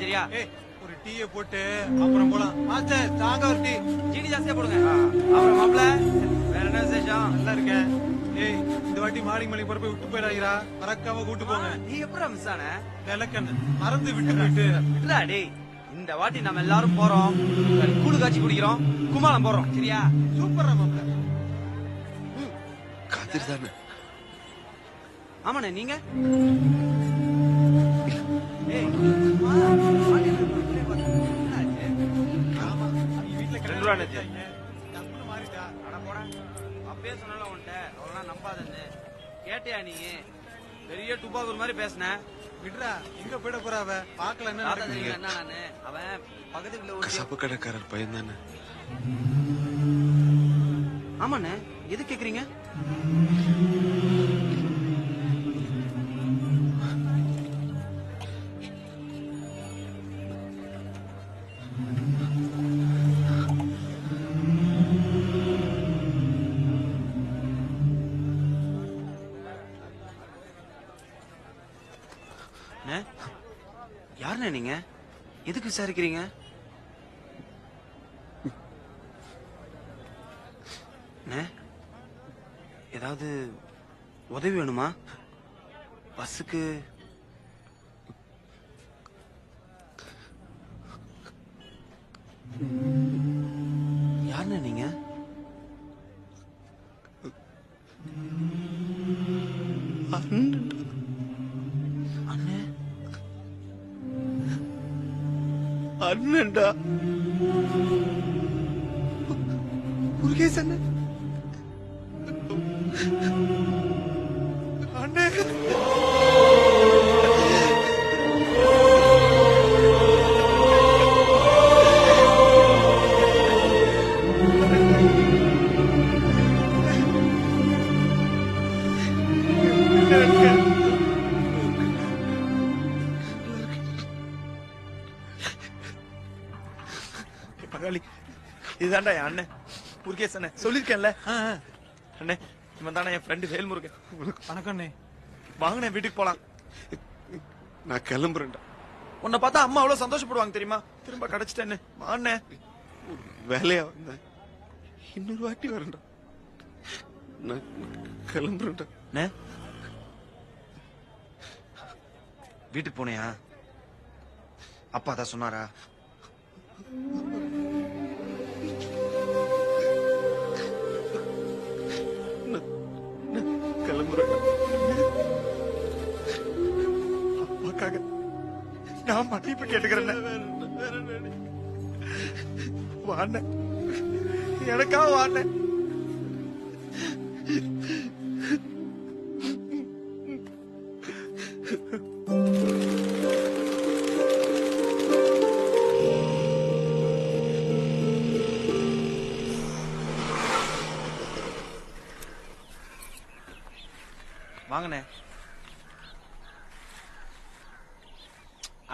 சரியா? ஒரு டீயை போட்டு அப்புறம் போலாம். மாஸ்டர் ஸ்ட்ராங்கா ஒரு டீ. சீனி ஜாஸ்தியா போடுங்க. அப்புறம் மாப்பிள வேற என்ன விசேஷம்? நல்லா இருக்கேன். இந்த வாட்டி மாடி மலை போய் விட்டு போயிடாதீரா, மறக்காம கூட்டு போங்க. நீ எப்படா மிஸ் ஆன? விளக்கண்ண மறந்து விட்டு இல்ல டேய், இந்த வாட்டி நம்ம எல்லாரும் போறோம், கூழு காய்ச்சி குடிக்கிறோம், குமாலம் போடுறோம் சரியா? சூப்பரா மாப்பிள. கதிர் தானே? ஆமாண்ணே. நீங்க அப்பயே சொன்னால உன்ட்ட அவெல்லாம் நம்பாதன்னு. கேட்டியா நீ? பெரிய துப்பாக்கூர் மாதிரி பேசின. விடுறா, எங்க போயிட போறா அவ? பாக்கல என்ன நடக்குது. என்ன நானு அவன் பக்கத்துல ஒரு கசாப்பு கடைக்காரர் பையன் தானே? ஆமாண்ணே. எது கேக்குறீங்க? யாருண்ணே நீங்க? எதுக்கு விசாரிக்கிறீங்க? ஏதாவது உதவி வேணுமா? பஸ்ஸுக்கு யாருண்ணே நீங்க? அண்ணே அண்ணன்டா, முருகேஷ் அண்ணன். அண்ணே பங்காளி, இதுதான்டா என் அண்ணன் முருகேஷ் அண்ணன். சொல்லிருக்கேன்ல அண்ணே, இவன் தானே என் ஃப்ரெண்டு வேல்முருகன். வணக்கம். வாங்கண்ணே, வீட்டுக்கு போலாம். நான் கிளம்புறேன்டா. உன்னை பார்த்தா அம்மா அவ்வளவு சந்தோஷப்படுவாங்க தெரியுமா? திரும்ப கிடைச்சிட்டேன்னு வாண்ணே. வேலையா வந்தேன், இன்னொரு வாட்டி வரேன்டா. நான் கிளம்புறேன்டா. வீட்டுக்கு போனியா? அப்பா தான் சொன்னாரா? கிளம்புறேன்டா. அப்பாக்காக நான் மன்னிப்பு கேட்டுக்கிறேன். வாண்ணே, எனக்காக வாண்ணே. வாங்கண்ணே.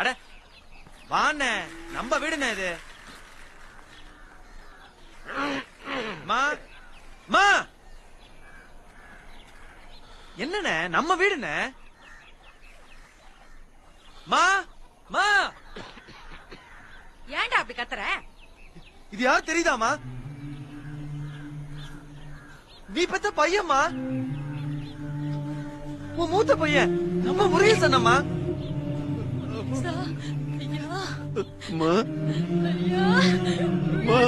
அட வாண்ணே, நம்ம வீடுண்ணே இது. மா மா என்னண்ணே, நம்ம வீடுண்ணே. மா மா ஏன்டா அப்படி கத்துற? இது யார் தெரியுதாமா? நீ பெத்த பையன்மா, உன் மூத்த பையன் நம்ம முருகேஷ் அண்ணம்மா. அம்மா, அம்மா,